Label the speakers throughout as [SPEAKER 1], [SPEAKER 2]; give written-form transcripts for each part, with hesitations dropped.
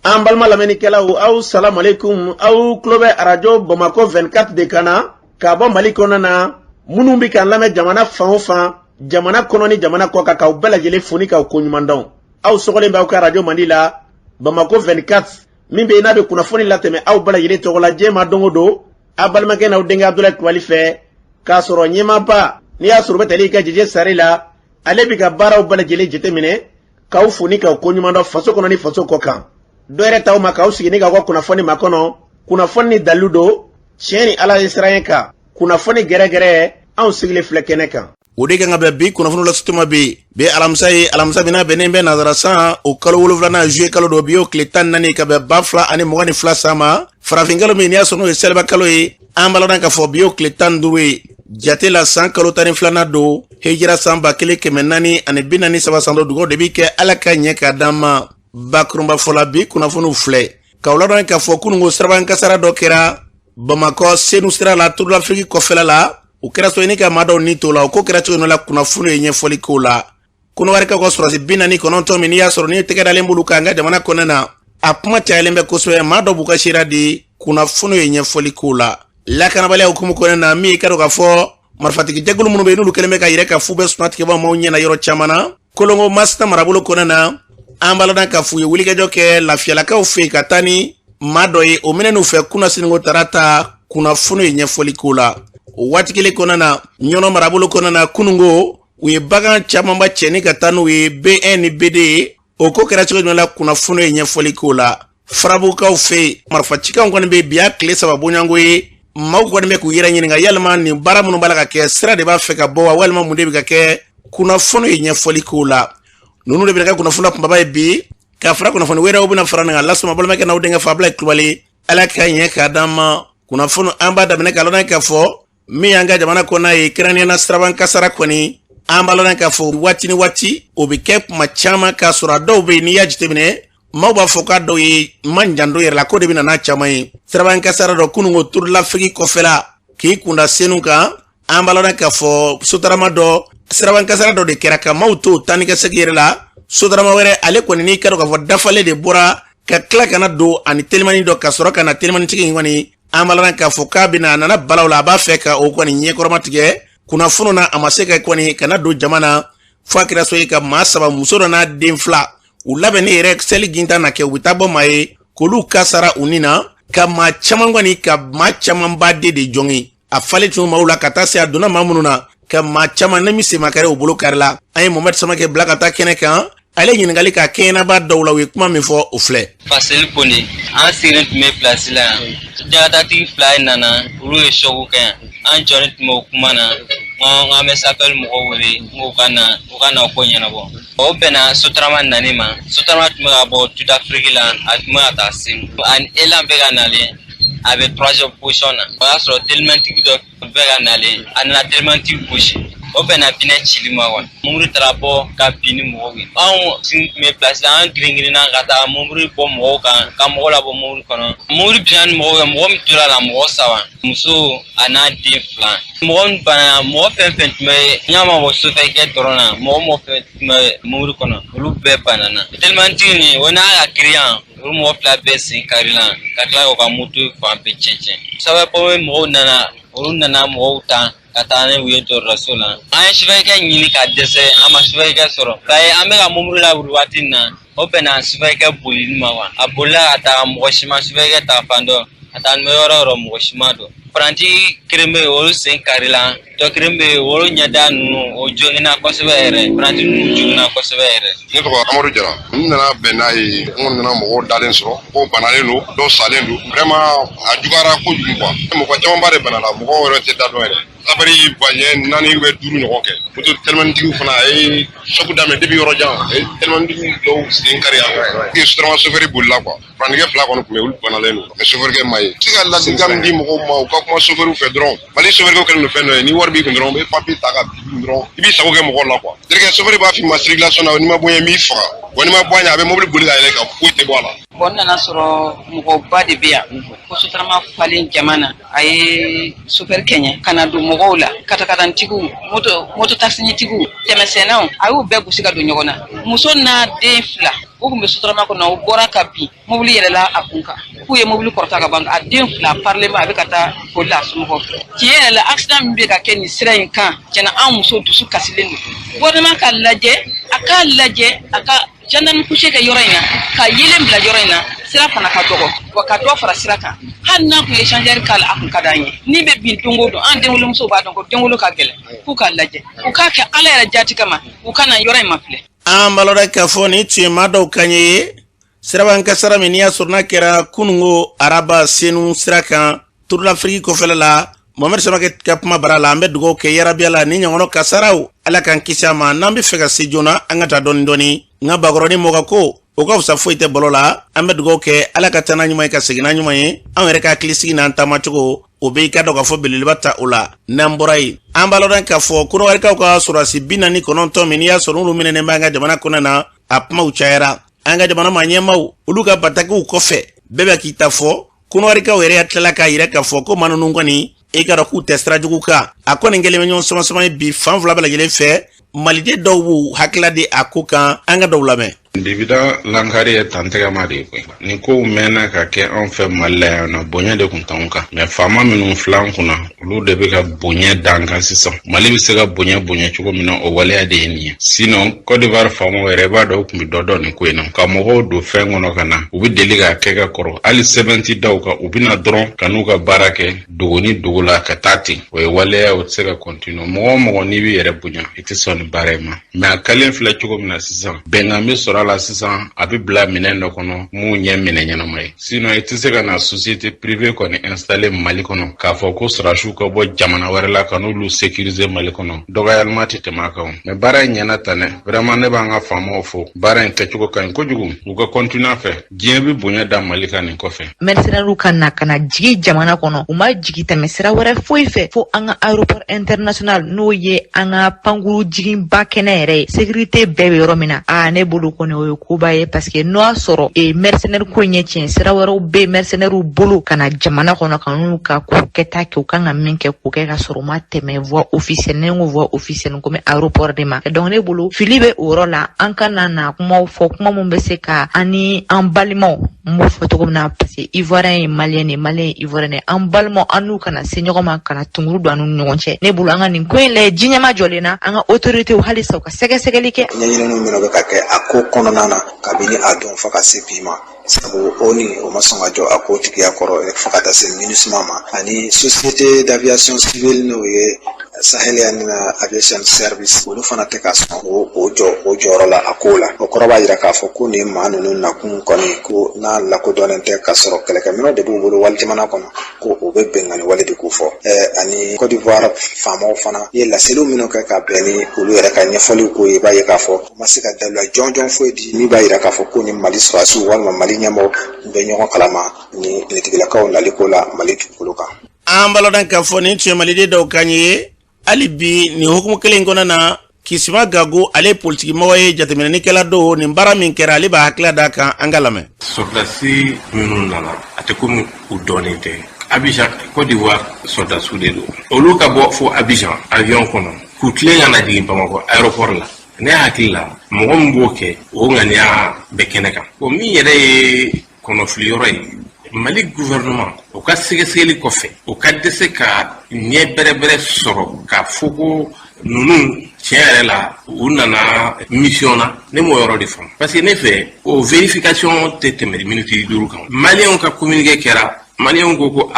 [SPEAKER 1] An balma lamɛnnikɛlaw aw salamu alaikum aw tulo bɛ arajo Bamako 24 de kan na ka bɔ Mali kɔnɔ na minnu bɛ kan lamɛn jamana fan o fan jamana kɔnɔ ni jamana kɔ kan k'aw bɛɛ lajɛlen fo ni k'aw ko ɲuman dɔn. Aw sɔgɔlen bɛ aw ka radio Mandi la Bamako 24 min bɛ yen n'a bɛ kunnafoni latɛmɛ aw bɛɛ lajɛlen tɔgɔ la diɲɛ ma don o don a balimakɛ n'aw denkɛ Abdulaye Kulibali fɛ k'a sɔrɔ ɲɛmaaba n'i y'a sɔrɔ bɛ tali ka Jije Sare la ale bɛ ka baaraw bɛɛ lajɛlen jateminɛ k'aw fo ni k'aw ko ɲuman dɔn faso kɔnɔ ni faso kɔ kan. Dɔ yɛrɛ taw ma k'aw sigi ni k'aw ka kunnafoni ma kɔnɔ kunnafoni ni dalilu don tiɲɛ ni Ala ye siran kan kunnafoni gɛrɛgɛrɛ anw sigilen filɛ kɛnɛ kan. O de kan ka bɛn bi kunnafoni lasutuma bi alamisa ye alamisa bɛna bɛnnen bɛ nazara san o kalo 7 juillet kalo dɔ bi o tile 14 ka bɛn 2022 san ma farafin kalo min n'i y'a sɔrɔ n'o ye seliba kalo ye an balana k'a fɔ bi o tile 15 ye jate la san kalo 12 don hejira san 1443 san dɔ dugawu de bi kɛ Ala ka ɲɛ k'a d'an ma. Bakurunba fɔla bi kunnafoniw filɛ k'aw ladɔn k'a fɔ kunungo siraban kasara dɔ kɛra Bamakɔ Senu sira la Tour d'Afrique kɔfɛla la o kɛra so ni ka maadaw ni to la o ko kɛra cogo la kunnafoni ye ɲɛfɔli ko la kɔnɔ wɛrɛ ka sɔrɔsi 49 min n'i y'a sɔrɔ ni tɛgɛ dalen bolo kan ka jamana kɔnɔ na a kuma cayalen bɛ kosɛbɛ maa dɔ b'u ka sira di kunnafoni ye ɲɛfɔli ko la lakanabaliya hukumu kɔnɔ na min ka dɔn k'a fɔ marifatigi jɛkulu minnu bɛ n'olu kɛlen bɛ ka yɛrɛ ka fu bɛ sunatigɛbaw maaw ɲɛna yɔrɔ caman na Kolongo Masina marabolo kɔnɔ na an balana ka fu ye wulikajɔ kɛ lafiyalakaw fɛ ka taa ni maa dɔ ye o minɛn'u fɛ kunasinigo tarata kunnafoni ye ɲɛfɔli ko la o waati kelen kɔnɔna na ɲɔnɔ marabolo kɔnɔna na kunungo u ye bagan camanba cɛni ka taa n'u ye B1 ni BD o ko kɛra cogo jumɛn la kunnafoni ye ɲɛfɔli ko la farabukaw fɛ marifacikanw kɔni bɛ bi a tile 3 bɔɲɔngo ye maaw kɔni bɛ k'u yɛrɛ ɲininka yalima nin baara minnu b'a la ka kɛ sira de b'a fɛ ka bɔ wa walima mun de bɛ ka kɛ kunnafoni ye ɲɛfɔli ko la nunu de bɛ ka kunnafoni kunbaba ye bi ka fara kunnafoni wɛrɛw bɛna fara nin kan lasoma balimakɛ n'aw denkɛ fa Abdulaye Kulibali Ala ka ɲɛ k'a d'an ma kunnafoni an b'a daminɛ ka lɔn k'a fɔ min y'an ka jamana kɔnɔ ye kɛrɛnkɛrɛnnenya siraban kasara kɔni an b'a lɔn k'a fɔ waati ni waati o bɛ kɛ kuma caman k'a sɔrɔ a dɔw bɛ yen n'i y'a jateminɛ maaw b'a fɔ k'a dɔw ye manjan dɔ yɛrɛ la ko de bɛ na n'a caman ye siraban kasara dɔ kunungo Tour d'Afrique kɔfɛla k'i kunda Senu kan an b'a lɔn k'a fɔ sotarama dɔ siraban kasara dɔ de kɛra ka maaw to tan ni ka segin yɛrɛ la sotarama wɛrɛ ale kɔni n'i ka dɔn k'a fɔ dafalen de bɔra ka tila kana don ani telimani dɔ ka sɔrɔ ka na telimanitigi in kɔni an b'a lɔn k'a fɔ k'a bɛna a nana balaw la a b'a fɛ ka o kɔni ɲɛkɔrɔma tigɛ kunnafoni na a ma se ka kɔni kana don jama na fo a kɛra so ye ka maa 3 muso dɔ n'a den 2 u labɛnni yɛrɛ seli ginta na kɛ u bɛ taa bɔ maa ye k'olu ka sara u ni na ka maa caman kɔni ka maa caman ba de jɔnge a falen tun maaw la ka taa se a donna maa minnu na ka maa caman ne mi semakɛrɛ u bolo kari la an ye Mohamed Samakɛ bila ka taa kɛnɛ kan ale ɲininkali ka kɛnɛba dɔw la u ye kuma min fɔ o filɛ
[SPEAKER 2] Faseli Kone an sigilen tun bɛ place la yan jagatigi 2 ye nana olu ye choc kɛ yan an jɔlen tun bɛ o kuma na an bɛ s'appel mɔgɔw wele u ka na o ko ɲɛnabɔ o bɛnna sotarama nani ma sotarama tun bɛ ka bɔ Tour d'Afrique la a tun bɛ ka taa Senu ani elan bɛ ka nalen a bɛ 3e position na o y'a sɔrɔ telimantigi dɔ bɛ ka nalen a nana telimantigi gosi o bɛnna pinɛ cili ma wa mumuru taara bɔ ka bin ni mɔgɔw ye anw tun bɛ place la an giringirinna ka taa mumuru bɔ mɔgɔw kan ka mɔgɔw labɔ mumuru kɔnɔ mumuru binna ni mɔgɔw ye mɔgɔ min tora la mɔgɔ 3 muso a n'a den 2 mɔgɔ min banna mɔgɔ fɛn fɛn tun bɛ ɲama bɔ sofɛrikɛ dɔrɔn na mɔgɔ fɛn tun bɛ mumuru kɔnɔ olu bɛɛ banana telimantigi nin o n'a ka kiriyan olu mɔgɔ 2 bɛɛ sen kari la ka tila k'u ka moto fan bɛɛ cɛn sababu mɔgɔw nana olu nana mɔgɔw ta ka taa ne u ye dɔrɔso la an ye sufɛrikɛ ɲini ka dɛsɛ an ma sufɛrikɛ sɔrɔ baye an bɛ ka mumuru la wuri waati in na o bɛnna sufɛrikɛ bolili ma wa a bolila ka taa mɔgɔ si ma sufɛrikɛ ta fan dɔ ka taa n'o yɔrɔ mɔgɔ si ma dɔn paranti kelen bɛ olu sen kari la dɔ kelen bɛ olu ɲɛda ninnu o jogina kosɛbɛ yɛrɛ paranti ninnu jogina kosɛbɛ yɛrɛ
[SPEAKER 3] ne tɔgɔ Amadu Jara n nana bɛn n'a ye n kɔni nana mɔgɔw dalen sɔrɔ ko banalen don dɔw salen don vraiment a juguyara kojugu quoi mɔgɔ camanba de banala mɔgɔw yɛrɛ tɛ da dɔn yɛrɛ sabari baɲɛ 4 ou 5 ɲɔgɔn kɛ moto telimanigiw fana a ye choc daminɛ depuis yɔrɔ jan a ye telimanigiw dɔw sen kari a kɛ sotarama sofɛri bolila quoi parantigɛ 2 kɔni tun bɛ olu banalen don mais sofɛrikɛ ma ye se ka ladilikan min di mɔgɔw ma u ka kuma sofɛriw fɛ dɔrɔn Mali sofɛrikɛw kɛlen don fɛn dɔ ye ni wari b'i kun dɔrɔn u bɛ papier ta ka bin dɔrɔn i b'i sago kɛ mɔgɔw la quoi direct sofɛri b'a f'i ma circulation na n'i ma bɔ yen n b'i faga wa n'i ma bɔ yen a bɛ mobili boli ka yɛlɛ ka foyi tɛ bɔ a la
[SPEAKER 4] bon nana sɔrɔ mɔgɔba de bɛ yan ko sotarama falen jama na a ye sofɛri kɛɲɛ ka na don mɔgɔw la katakarantigiw moto taxinitigiw tɛmɛsɛnnaw a y'u bɛɛ gosi ka don ɲɔgɔn na muso n'a den 2 o kun bɛ sotarama kɔnɔ o bɔra ka bin mobili yɛlɛla a kun kan k'u ye mobili kɔrɔta ka ban a den fila parlema a bɛ ka taa poli a somɔgɔw fɛ tiɲɛ yɛrɛ la accident min bɛ ka kɛ nin sira in kan tiɲɛna an muso dusu kasilen don gouvernement ka lajɛ a k'a lajɛ a ka gendarme couché kɛ yɔrɔ in na ka yelen bila yɔrɔ in na sira fana ka dɔgɔ wa ka dɔ fara sira kan hali n'a kun ye changeur k'a la a kun ka d'an ye ni bɛ bin don o don an denwolomusow b'a dɔn ko denwolo ka gɛlɛn k'u k'a lajɛ u k'a kɛ ala yɛrɛ jati kama u ka na yɔrɔ in ma filɛ
[SPEAKER 1] an balora k'a fɔ ni tiɲɛ maa dɔw kan ye siraban kasara min n'i y'a sɔrɔ n'a kɛra kunungo araba senu sira kan turulafiriki kɔfɛla la Mohamed Samakɛ ka kuma bara la an bɛ dugawu kɛ yarabiya la ni ɲɔgɔnna kasaraw ala k'an kisi a ma n'an bɛ fɛ ka se joona an ka taa dɔɔni dɔɔni nka bakɔrɔni mɔgɔ ko o ka fisa foyi tɛ balo la an bɛ dugawu kɛ ala ka taa n'a ɲuman ye ka segin n'a ɲuman ye an yɛrɛ ka hakili sigi n'an taamacogo o bɛ i ka dɔn k'a fɔ belebeleba ta o la n'an bɔra yen an b'a lɔn k'a fɔ kɔnɔwarikaw ka sɔrɔdasi 49 min n'i y'a sɔrɔ n'olu minɛnen b'an ka jamana kɔnɔ na a kumaw cayara an ka jamana maa ɲɛmaaw olu ka batakiw kɔfɛ bɛɛ bɛ k'i ta fɔ kɔnɔwarikaw yɛrɛ y'a tilala k'a yira k'a fɔ ko maa ninnu kɔni i ka dɔn k'u tɛ sira jugu kan a kɔni kɛlen bɛ ɲɔgɔn sama ye bi fan fila bɛɛ lajɛlen fɛ maliden dɔw b'u hakila di a ko kan an ka dɔw lamɛn
[SPEAKER 5] Dibida lankari ye tantɛgɛma de ye koyi ni kow mɛnna ka kɛ an fɛ Mali la yan nɔ bonya de kun t'anw kan mɛ faama minnu filan kunna olu de bɛ ka bonya dan kan sisan Mali bɛ se ka bonya cogo min na o waleya de ye nin ye sinon Côte d'Ivoire faamaw yɛrɛ b'a dɔn u kun bɛ dɔ dɔn nin ko in na ka mɔgɔw don fɛn kɔnɔ ka na u bɛ deli k'a kɛ ka kɔrɔ hali sɛbɛnti daw kan u bɛna dɔrɔn ka n'u ka baara kɛ dogo ni dogo la ka taa ten o ye waleya o tɛ se ka continue mɔgɔ o mɔgɔ n'i b'i yɛrɛ bonya i tɛ sɔn nin baara in ma mɛ a kalen filɛ cogo min na sisan bɛnkan bɛ sɔrɔ a la sisan a bɛ bila minɛn dɔ kɔnɔ mun ɲɛ minɛ ɲɛnama ye sinon i tɛ se ka na société privée kɔni installer Mali kɔnɔ k'a fɔ ko sɔrɔdasiw ka bɔ jamana wɛrɛ la ka n'olu sécuriser Mali kɔnɔ dɔgɔyalima tɛ tɛmɛ a kan mais baara in ɲɛna tan dɛ vraiment ne b'an ka faamaw fo baara in kɛcogo ka ɲi kojugu u ka continuer a fɛ diɲɛ bɛ bonya da Mali kan nin kɔfɛ
[SPEAKER 6] mercenaires ka na jigi jamana kɔnɔ u ma jigi tɛmɛ sira wɛrɛ foyi fɛ fo an ka aéroport international n'o ye an ka pankuru jiginba kɛnɛ yɛrɛ ye sécurité bɛɛ bɛ yɔrɔ min na ne bolo kɔni o ye koba ye parce que n'o y'a sɔrɔ mercenaires ko ɲɛ tiɲɛ sira wɛrɛw bɛ mercenaires bolo ka na jamana kɔnɔ ka n'u ka ko kɛta kɛ u kan ka min kɛ k'o kɛ ka sɔrɔ u ma tɛmɛ voie officielle ne ko voie officielle komi aéroport de ma donc ne bolo fili bɛ o yɔrɔ la an ka na kumaw fɔ kuma mun bɛ se ka ani an balimaw n b'o fɔ cogo min na parce que ivoirien ye malien ye malien ye ivoirien ye an balimaw an n'u kana se ɲɔgɔn ma kana tunkuru don an n'u ɲɔgɔn cɛ ne bolo an ka nin ko in lajɛ diɲɛma jɔlen na an ka autorités halisa u ka sɛgɛsɛgɛli kɛ
[SPEAKER 7] ɲɛɲininiw minnu bɛ ka kɛ a ko kɔnɔna na kabini a don fo ka se bi ma sabu o ma sɔn ka jɔ a ko tigiya kɔrɔ fo ka taa se MINUSMA ma ani société d'aviation civile n'o ye Sahelian Aviation Service olu fana tɛ ka sɔn o jɔyɔrɔ la a ko la o kɔrɔ b'a jira k'a fɔ ko nin maa ninnu nakun kɔni ko n'a lakodɔnnen tɛ ka sɔrɔ kɛlɛkɛminɛw de b'u bolo wali jamana kɔnɔ ko o bɛ bɛnkanni wale de k'u fɔ ani Côte d'Ivoire faamaw fana ye laseliw minnu kɛ ka bɛn ni olu yɛrɛ ka ɲɛfɔliw ko ye i b'a ye k'a fɔ u ma se ka dabila jɔnjɔn foyi di min b'a jira k'a fɔ ko ni Mali sɔrɔdasiw walima Mali ɲɛmɔgɔ bɛ ɲɔgɔn kalama ni politigilakaw nali ko la Mali dugukolo kan
[SPEAKER 1] an balodan k'a fɔ nin tiɲɛ maliden dɔw kan ye hali bi nin hukumu kelen kɔnɔ na Kisima Gago ale politiki mɔgɔ ye jateminɛnikɛla dɔw nin baara min kɛra ale b'a hakili d'a kan an ka lamɛn
[SPEAKER 5] sɔrɔdasi minnu nana a tɛ komi u dɔɔnin tɛ Abidjan Côte d'Ivoire sɔrɔdasiw de don olu ka bɔ fo Abidjan avion kɔnɔ k'u tilen ka na jigin Bamakɔ aéroport la ne hakili la mɔgɔ min b'o kɛ o ŋaniya bɛ kɛnɛ kan o min yɛrɛ ye kɔnɔfili yɔrɔ ye Mali gouvernement o ka sɛgɛsɛgɛli kɔfɛ o ka dɛsɛ ka ɲɛ bɛrɛbɛrɛ sɔrɔ k'a fɔ ko ninnu tiɲɛ yɛrɛ la u nana mission na ne m'o yɔrɔ de faamu parce que ne fɛ o vérification tɛ tɛmɛ minute 5 kan maliyɛnw ka communiqué kɛra maliyɛnw ko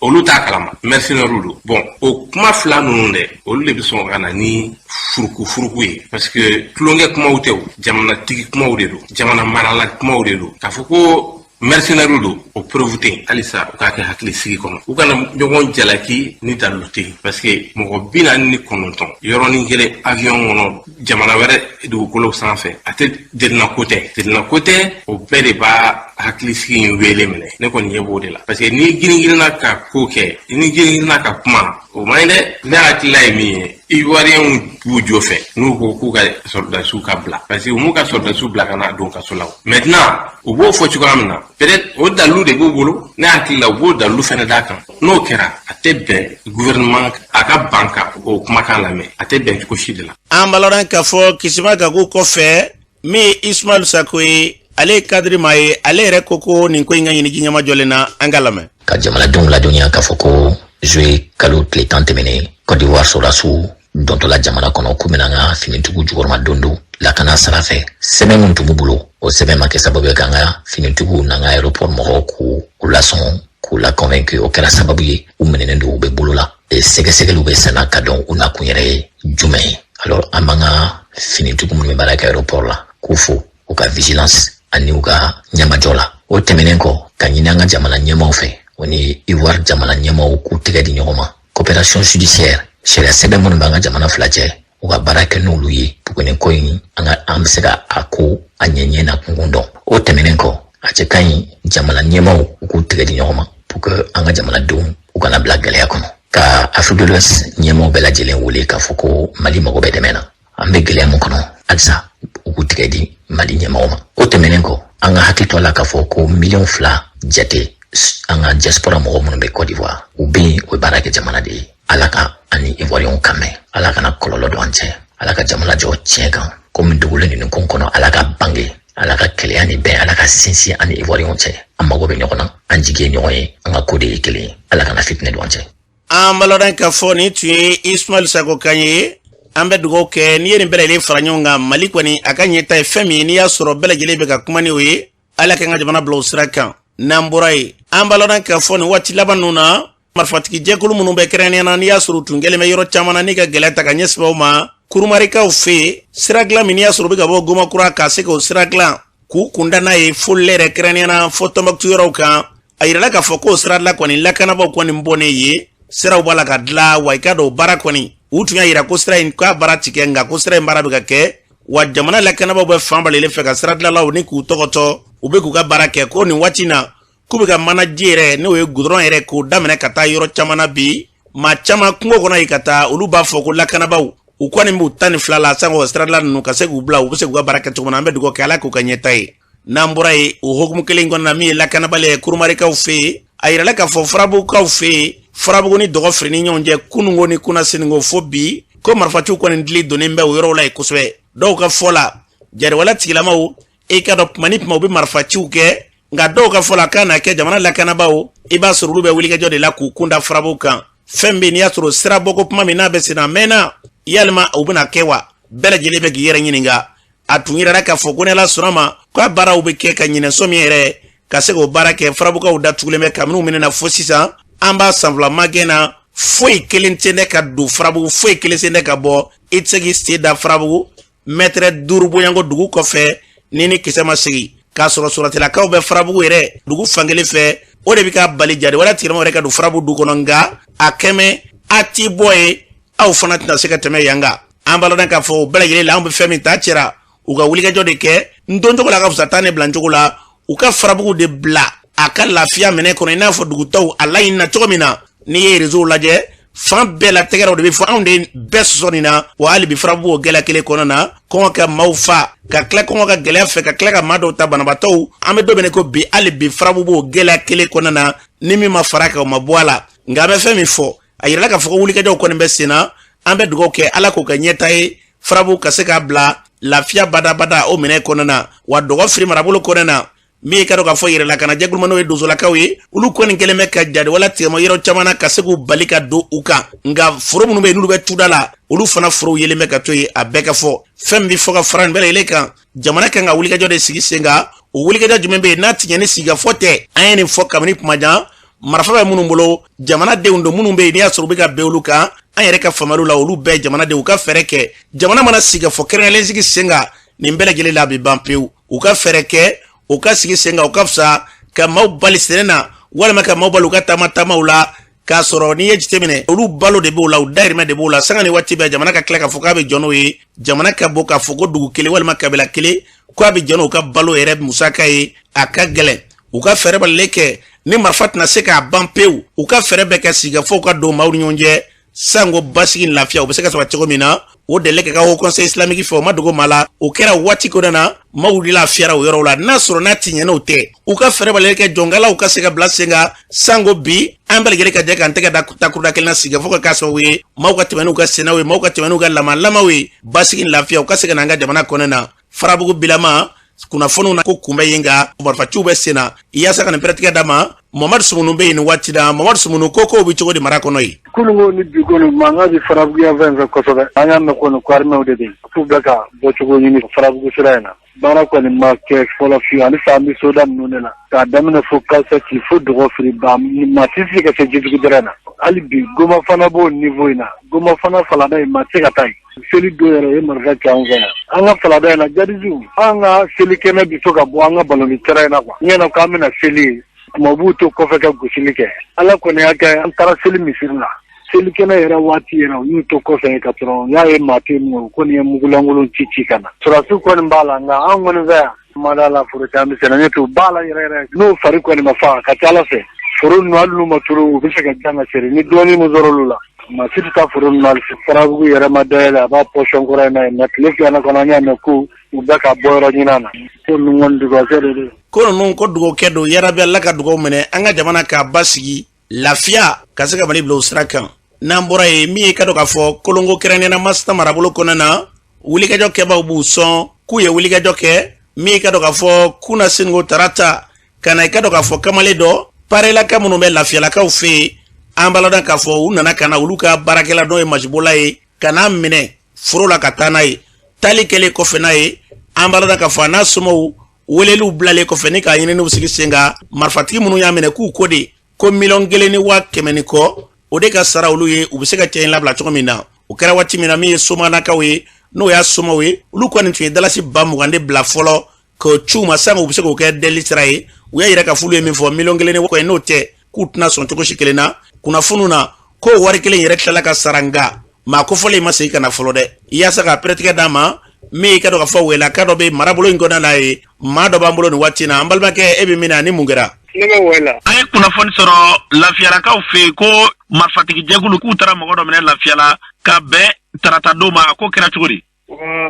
[SPEAKER 5] olu t'a kalama mercenaires don bon o kuma fila ninnu dɛ olu de bɛ sɔn ka na ni furuku ye parce que tulonkɛ kumaw tɛ o jamanatigi kumaw de don jamana marala kumaw de don k'a fɔ ko mercenaires don o preuve tɛ halisa u k'a kɛ hakili sigi kɔnɔ u kana ɲɔgɔn jalaki ni dalu tɛ parce que mɔgɔ 49 yɔrɔnin kelen avion kɔnɔ jamana wɛrɛ dugukolo sanfɛ a tɛ delina ko tɛ o bɛɛ de b'a hakili sigi in wele minɛ ne kɔni ɲɛ b'o de la parce que ni giringirinna ka ko kɛ ni giringirinna ka kuma o man ɲi dɛ ne hakilila ye min ye ivoiriens b'u jɔ fɛ n'u ko k'u ka sɔrɔdasiw ka bila parce que u m'u ka sɔrɔdasiw bila ka na don kaso la maintenant u b'o fɔ cogoya min na peut-être o dalilu de b'u bolo ne hakili la u b'o dalilu fɛnɛ d'a kan n'o kɛra a tɛ bɛn gouvernement a ka ban ka o kumakan lamɛn a tɛ bɛn cogo si de la
[SPEAKER 1] an balodan k'a fɔ Kisima Gago kɔfɛ mi Ismail Sakoe ale kadri mai ale rekoko nin ko inga yini jinyama jolena angalame
[SPEAKER 8] ka jamanadenw ladɔnniya k'a fɔ ko juillet kalo tile 10 tɛmɛnen Côte d'Ivoire sɔrɔdasiw dontɔ la jamana kɔnɔ ko mina ka finitigiw jukɔrɔma don don lakana sara fɛ sɛbɛn min tun b'u bolo o sɛbɛn ma kɛ sababu ye k'an ka finitigiw n'an ka aéroport mɔgɔw k'u lasɔn k'u la convaincre o kɛra sababu ye u minɛnen don u bɛ bolo la sɛgɛsɛgɛliw bɛ senna ka dɔn u nakun yɛrɛ ye jumɛn ye alors an b'an ka finitigiw minnu bɛ baara kɛ aéroport la k'u fo u ka vigilance ani u ka ɲɛmajɔ la o tɛmɛnen kɔ ka ɲini an ka jamana ɲɛmaw fɛ o ni Ivoire jamana ɲɛmaw k'u tɛgɛ di ɲɔgɔn ma coopération judiciaire sariya sɛbɛn minnu b'an ka jamana fila cɛ u ka baara kɛ n'olu ye pour que nin ko in an bɛ se ka a ko a ɲɛɲɛ na kungun dɔn o tɛmɛnen kɔ a cɛ ka ɲi jamana ɲɛmaw u k'u tɛgɛ di ɲɔgɔn ma pour que an ka jamanadenw u kana bila gɛlɛya kɔnɔ ka Afrique de l'Ouest ɲɛmaw bɛɛ lajɛlen wele k'a fɔ ko Mali mago bɛ dɛmɛ na an bɛ gɛlɛya mun kɔnɔ halisa u k'u tɛgɛ di Mali ɲɛmaw ma o tɛmɛnen kɔ an ka hakili to a la k'a fɔ ko 2 millions jate an ka diaspora mɔgɔ minnu bɛ Côte d'Ivoire u bɛ yen o ye baara kɛ jamana de ye ala ka ani Ivoiriens kan mɛn ala kana kɔlɔlɔ don an cɛ ala ka jamana jɔ tiɲɛ kan komi dogolen nin ko kɔnɔ ala ka bange ala ka kɛlɛya ni bɛn ala ka sinsin ani Ivoiriens cɛ an mago bɛ ɲɔgɔn na an jigi ye ɲɔgɔn ye an ka ko de ye kelen ye ala kana fitinɛ don an cɛ
[SPEAKER 1] an balodan ka fɔ ni tun ye Ismail Sako kan ye an bɛ dugawu kɛ n'i ye nin bɛɛ lajɛlen fara ɲɔgɔn kan Mali kɔni a ka ɲɛta ye fɛn min ye n'i y'a sɔrɔ bɛɛ lajɛlen bɛ ka kuma ni o ye ala ka an ka jamana bila o sira kan n'an bɔra ye an balodan ka fɔ nin waati laban ninnu na marifatigi jɛkulu minnu bɛ kɛrɛnkɛrɛnnenya na n'i y'a sɔrɔ tun kɛlen bɛ yɔrɔ caman na n'i ka gɛlɛya ta ka ɲɛsin aw ma kurumarikaw fɛ yen sira dilan min n'i y'a sɔrɔ bɛ ka bɔ Gomakura ka se k'o sira dilan k'u kunda n'a ye fo lɛrɛ kɛrɛnkɛrɛnnenya na fo Tɔnbɔkutu yɔrɔw kan a yirala k'a fɔ k'o sira dilan kɔni lakanabaw kɔni bɔnnen ye siraw b'a la ka dilan wa i ka dɔn baara kɔni u tun y'a yira ko sira in k'a baara ti kɛ nka ko sira in baara bɛ ka kɛ wa jamana lakanabaw bɛ fan bɛɛ fɛ ka sira dilanlaw ni k'u tɔgɔtɔ u bɛ k'u ka baara kɛ ko nin waati na k'u bɛ ka manaji yɛrɛ n'o ye goudron yɛrɛ k'o daminɛ ka taa yɔrɔ caman na bi maa caman kungo kɔnɔ yen ka taa olu b'a fɔ ko lakanabaw u kɔni b'u 12 la sanko sira dilan ninnu ka se k'u bila u bɛ se k'u ka baara kɛ cogo min na an bɛ dugawu kɛ ala k'u ka ɲɛta ye n'an bɔra ye o hukumu kelen kɔnɔ na min ye lakanabali ye kurumarikaw fɛ yen a yirala k'a fɔ farabugukaw fɛ yen farabugu ni dɔgɔfiri ni ɲɔgɔn cɛ kunungo ni kunnasinigo fo bi ko marifatiw kɔni dili donnen bɛ o yɔrɔw la yen kosɛbɛ dɔw ka fɔ la jariwala tigilamaw e ka dɔn tuma ni tuma u bɛ marifaciw kɛ nka dɔw ka fɔ la k'a na kɛ jamana lakanabaw i b'a sɔrɔ olu bɛ wulikajɔ de la k'u kunda farabugu kan fɛn bɛ n'i y'a sɔrɔ sira bɔko kuma min n'a bɛ sen na mɛnna yalima u bɛna kɛ wa bɛɛ lajɛlen bɛ k'i yɛrɛ ɲininka a tun yirara k'a fɔ ko ni ala sɔnna ma k'a baaraw bɛ kɛ ka ɲinɛ so min yɛrɛ ka se k'o baara kɛ farabugukaw datugulen bɛ kabini u minɛna fo sisan an b'a sanfila magɛn na foyi kelen tɛ ne ka don farabugu foyi kelen tɛ ne ka bɔ i tɛ se k'i sen da farabugu mètre 5 bonyanko dugu kɔfɛ ni kisɛ ma sigi k'a sɔrɔ sɔrɔtilakaw bɛ farabugu yɛrɛ dugu fankelen fɛ o de bɛ ka bali jari wala tigilamaw yɛrɛ ka don farabugu du kɔnɔ nka a kɛmɛ a ti bɔ ye aw fana tɛna se ka tɛmɛ yan kan an b'a dɔn k'a fɔ o bɛɛ lajɛlen la an bɛ fɛn min ta cɛra u ka wulikajɔ de kɛ n don cogo la ka fisa taa ne bila cogo la u ka farabugu de bila a ka lafiya minɛ kɔnɔ i n'a fɔ dugutaw a laɲini na cogo min na n'i ye réseau lajɛ fan bɛɛ la tɛgɛrɛw de bɛ fɔ anw de bɛɛ sɔsɔ nin na wa hali bi farabugu o gɛlɛya kelen kɔnɔ na kɔngɔ ka maaw fa ka tila kɔngɔ ka gɛlɛya fɛ ka tila ka maa dɔw ta banabaatɔw an bɛ don min ko bi hali bi farabugu o gɛlɛya kelen kɔnɔ na ni min ma fara kan o ma bɔ a la nka an bɛ fɛn min fɔ a yirala k'a fɔ ko wulikajɔw kɔni bɛ sen na an bɛ dugawu kɛ ala k'o ka ɲɛta ye farabugu ka se k'a bila lafiya badabada o minɛ kɔnɔ na wa dɔgɔ firi marabolo kɔnɔ na min ka dɔn k'a fɔ yɛrɛla kana jɛguluma n'o ye donsolakaw ye olu kɔni kɛlen bɛ ka jadi wala tigɛma yɔrɔ caman na ka se k'u bali ka don u kan nka foro minnu bɛ yen n'olu bɛ tuda la olu fana forow yelen bɛ ka to yen a bɛɛ ka fɔ fɛn min bɛ fɔ ka fara nin bɛɛ lajɛlen kan jamana kan ka wulikajɔ de sigi sen kan o wulikajɔ jumɛn bɛ yen n'a tigɛ ni sigikafɔ tɛ an ye nin fɔ kabini kuma jan marifa bɛ minnu bolo jamanadenw don minnu bɛ yen n'i y'a sɔrɔ u bɛ ka bɛn olu kan an yɛrɛ ka faamuyaliw la olu bɛɛ jamanadenw u ka fɛɛrɛ kɛ jamana mana sigikafɔ kɛrɛnkɛrɛnlen sigi sen kan nin bɛɛ lajɛlen la a bɛ ban pewu u ka fɛɛrɛ kɛ u ka sigi sen kan u ka fisa ka maaw bali sɛnɛ na walima ka maaw bali u ka taama-taamaw la k'a sɔrɔ n'i ye jateminɛ olu balo de b'o la u dahirimɛ de b'o la sanga ni waati bɛɛ jamana ka tila k'a fɔ k'a bɛ jɔn n'o ye jamana ka bɔ k'a fɔ ko dugu kelen walima kabila kelen k'a bɛ jɔn n'u ka balo yɛrɛ musaka ye a ka gɛlɛn u ka fɛɛrɛ balilen kɛ ni marifa tɛna se k'a ban pewu u ka fɛɛrɛ bɛɛ kɛ sigikafɔw ka don maaw ni ɲɔgɔn cɛ sango basigi ni lafiya u bɛ se ka saba cogo min na o delile ka Haut Conseil islamique fɛ o ma dogo maa la o kɛra waati kɔnɔ na maaw wulila fiyara o yɔrɔ la n'a sɔrɔ n'a ti ɲɛn'o tɛ u ka fɛɛrɛ balilen kɛ jɔnkalaw ka se ka bila sen kan sango bi an bɛɛ lajɛlen ka jɛ k'an tɛgɛ da takuruda kelen na sigikafɔ ka k'a sababu ye maaw ka tɛmɛ n'u ka sennaw ye maaw ka tɛmɛ n'u ka lamalamaw ye basigi ni lafiya u ka se ka na an ka jamana kɔnɔ na farabugu bilama kuna fonu na ko kumbe yinga barfa chube sena iyasa kan pratika dama Muhammad Sumunu be ni watida Muhammad Sumunu koko bi chogo di marako noy
[SPEAKER 9] kulungo ni bigono manga di farabugu ya venza kosobe anya me kono kwarme odede fubaka bo chogo ni farabugu sirayna bara ko ni marke fola fi ani sami sodan nunela ta damna focus ki fudu go free bam ni matisi ka se jigu derana ali bi goma fana bo niveau ina goma fana fala dai matika tai seli do yere marga kaunga anga fala dai na jadizu anga seli kena bitoka bo anga baloni terana kwa nyena kamena seli mabuto ko feka gusilike ala ko ne aka antara seli misirna seli kena era wati era yuto ko fe ka tro ya e mate mu ko ne mugulangulu chichi kana surasu ko mbala nga angon za madala furta mi sena neto bala yere no fari ko ne mafa ka tala fe furun walu maturu bisaka janga seri ni doni muzorolula masiti ta furun nal farabu yere madela ba poshon ko na netlif yana kono nya na ku ubaka boyro nyinana ko ngon digo sere
[SPEAKER 1] ko non ko dugo kedo yarabe laka dugo mene anga jamana ka basigi lafia kasaka mali blo srakan nambora e mi kado ka fo kolongo kerene na masta marabulo konana wuli ka jokke ba bu son ku ye wuli ka jokke mi kado ka fo kuna singo tarata kana kado ka fo kamale do pare la kamuno be lafia la ka ufe ambala ka fo unana kana uluka barakela do e majbola e kana mine furo la katana e tali kele ko fena e ambala ka fo na sumo welelu blale ko feni ka yini no sigisenga marfati munu ya mine ku kodi ko million geleni wa kemeni ko ode ka sarawlu ye ubiseka chen labla chokomina ukara wati mina mi soma na kawe no ya soma we uluko ni twe dalasi bamu gande bla folo ko chuma sanga ubiseka ko deli trai we yira ka fulu mi fo million geleni ko enote kutna son to ko shikelena kuna fununa ko wari kele yira kala ka saranga ma ko fole ma sey kana folo de iya saka pretika dama mi ka do ka fo wela ka do be marabulo ngona nae ma do bambulo ni watina ambalba ke ebi mina ni mungera
[SPEAKER 9] nima wela
[SPEAKER 1] ay kuna fon soro lafiala ka fe ko marfatiki jegulu ku tara mo do menen lafiala ka be tarata do ma ko kira chuguri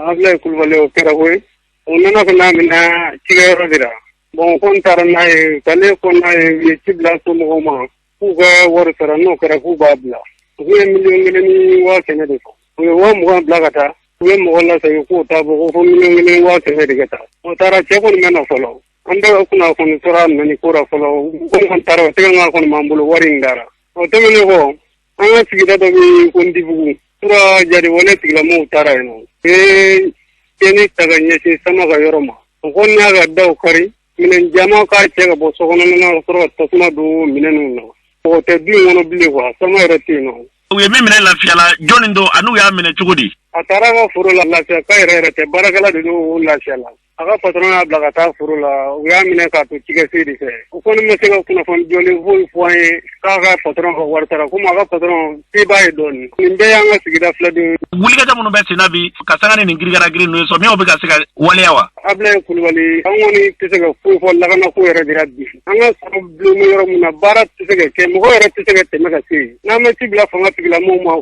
[SPEAKER 9] ablay kulvale o kera hoy onana ko namina tigero dira bon kon tarana e kale ko na e tibla ko mo ma ku ga wor tara no kera ku babla ku million ni wa kenya de ko wa mo blagata we mo la say ko ta bo ko million wa kenya de gata o tara che ko meno folo ande kuna ko ni tora nani kura folo ko kon taro te nga ko mambulo waring dara o te mene ko anga sigida do bi ko ndibu tura jari wone tigla mo tara eno keni taganya si sama ga yoroma ko nya ga daw kari minen jama ka che ga bo so kono na tura to kuma do minen no o te bi wono bile ko sama reti no
[SPEAKER 1] we mi minen la fiala jonindo anu ya minen chugudi
[SPEAKER 9] atara ga furu la la ka rete barakala do la shala aga patrona blagata furula uya mine ka to chike sidi se ko ni mesega kuna fon joli vol point ka ga patron ko wartara kuma aga patron ti bay don nimbe yanga sigida flade
[SPEAKER 1] wuliga jamu no beti nabi kasanga ni ngiri gara green no so mi obiga siga walewa
[SPEAKER 9] able kulwali angoni tisega fu fo laga na ko yere dirabbi anga so blu no yoro muna barat tisega ke mo yere tisega te mega si na me tibla fo ngatigla mo mo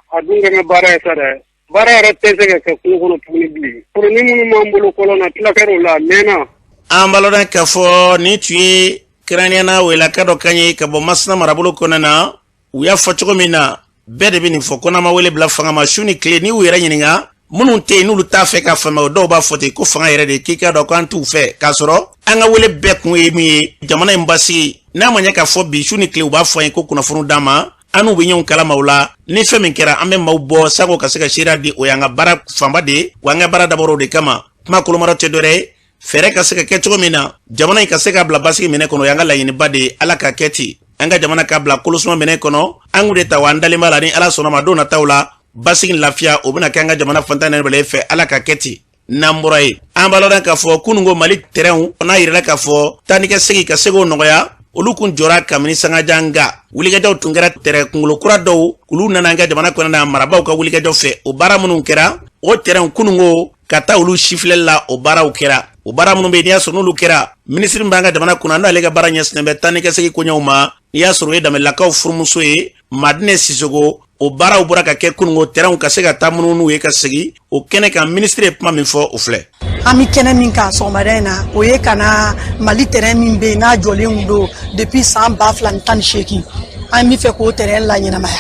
[SPEAKER 9] adunga me bara sare bara rete ke kuno puni bli pour ni mun mambulo kolona tila kero la mena
[SPEAKER 1] ambalo ka fo ni tui kraniana wela kado kanyi ka bo masna marabulo konana uya fo mina bede bini fo kona ma wele bla fanga ma shuni kle ni wera nyininga munun te nulu ta fe ka fama do ba fote ko fanga yere de kika do kan tu fe kasoro anga wele be kun emi jamana embassy na manya ka fo bi shuni kle ba fo en ko kuna funu dama anu bi nyon kala maula ni femi kera ambe maubo sako kasika shira di oyanga bara famba de wanga bara daboro de kama ma kulumara tedore fere kasika ketcho mina jamana ikasika bla basiki mine kono yanga la yini bade ala ka keti anga jamana ka bla kulusuma mine kono angude ta wandali mala ni ala sona madona taula basiki lafia obuna kanga jamana fantane bele fe ala ka keti namburai ambalo ka fo kunungo mali terrain ona yirela ka fo tanika sigi ka sego noya olukun jora kamini sanga janga wuliga daw tungera tere kungulo kura daw kulu nananga jamana kona na marabaw ka wuliga daw fe o bara munun kera o terrain kunungo kata ulu shiflela o bara ukera o bara munun be niya sonu lukera ministre mbanga jamana kuna na lega bara nyas nembe tanika sigi kunyoma ya suru eda melaka furmuso e madne sisogo o bara ubura ka ke kunungo terrain ka sega tamununu e ka sigi o kene ka ministre pma min fo o fle
[SPEAKER 10] ami kene min ka somarena o ye kana mali terrain min be na jolen do depuis 100 baflan tan sheki ami fe ko terrain la nyina maya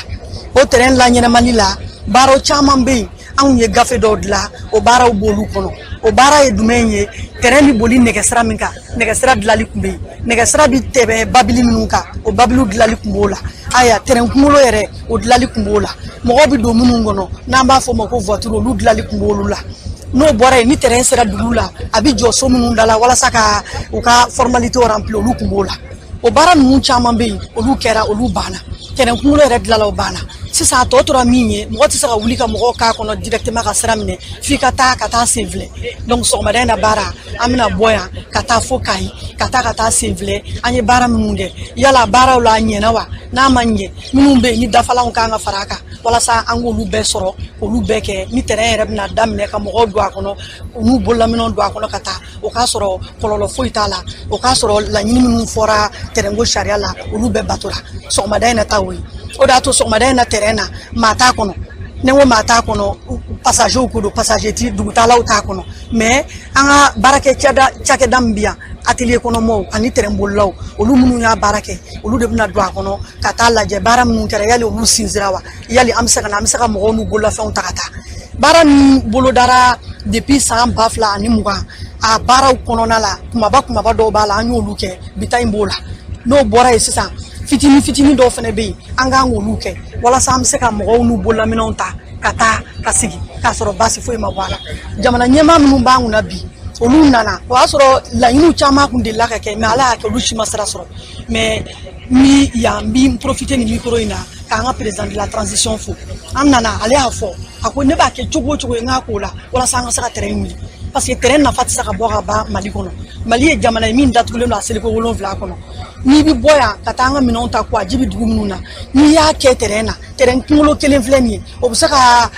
[SPEAKER 10] o terrain la nyina manila baro chaman be anw ye gafe dɔw dilan o baaraw b'olu kɔnɔ o baara ye jumɛn ye terrain bi boli nɛgɛsira min kan nɛgɛsira dilanli kun bɛ yen nɛgɛsira bi tɛmɛ babili minnu kan o babiliw dilanli kun b'o la aya terrain kunkolo yɛrɛ o dilanli kun b'o la mɔgɔw bi don minnu kɔnɔ n'an b'a fɔ o ma ko voiture olu dilanli kun b'olu la n'o bɔra yen ni terrain sera dugu la a bi jɔ so minnu da la walasa ka u ka formalité remplir olu kun b'o la o baara ninnu caman bɛ yen olu kɛra olu banna terrain kunkolo yɛrɛ dilanla o banna sisan a tɔ tora min ye mɔgɔ tɛ se ka wuli ka mɔgɔw k'a kɔnɔ directement ka sira minɛ f'i ka taa sen filɛ donc sɔgɔmada in na baara an bɛna bɔ yan ka taa fo Kayi ka taa sen filɛ an ye baara minnu kɛ yala baaraw la a ɲɛna wa n'a ma ɲɛ minnu bɛ yen ni dafalanw kan ka fara a kan walasa an k'olu bɛɛ sɔrɔ olu bɛɛ kɛ ni terrain yɛrɛ bɛna daminɛ ka mɔgɔw don a kɔnɔ u n'u bololaminɛw don a kɔnɔ ka taa o k'a sɔrɔ kɔlɔlɔ foyi t'a la o k'a sɔrɔ laɲini minnu fɔra terrain ko sariya la olu bɛɛ batora sɔgɔmada in na ta o ye o de y'a to sɔgɔmada in na terrain na maa t'a kɔnɔ ne ko maa t'a kɔnɔ passager ko don passager ti dugutalaw t'a kɔnɔ mais an ka baarakɛ cakɛda min bi yan atelier kɔnɔmɔgɔw ani terrain bolilaw olu minnu y'a baara kɛ olu de bɛna don a kɔnɔ ka taa lajɛ baara minnu kɛra yali olu sinzira wa yali an bɛ se ka mɔgɔw n'u bololafɛnw ta ka taa baara min bolodara depuis san 2020 a baaraw kɔnɔna la kumaba dɔw b'a la an y'olu kɛ bita in b'o la n'o bɔra yen sisan fitini dɔw fana bɛ yen an k'an k'olu kɛ walasa an bɛ se ka mɔgɔw n'u bololaminɛw ta ka taa ka sigi k'a sɔrɔ baasi foyi ma bɔ a la jamana ɲɛmaa minnu b'an kunna bi olu nana o y'a sɔrɔ laɲiniw caman kun delila ka kɛ mais ala y'a kɛ olu si ma sira sɔrɔ mais ni yan bi profiter ni micro in na k'an ka président de la transition fo an nana ale y'a fɔ a ko ne b'a kɛ cogo o cogo n k'a k'o la walasa an ka se ka terrain wuli parce que terrain nafa tɛ se ka bɔ ka ban Mali kɔnɔ Mali ye jamana ye min datugulen don a seliko 7 kɔnɔ n'i bi bɔ yan ka taa an ka minɛnw ta ko a ji bi dugu minnu na n'i y'a kɛ terrain na terrain kunkolo kelen filɛ nin ye o bɛ se ka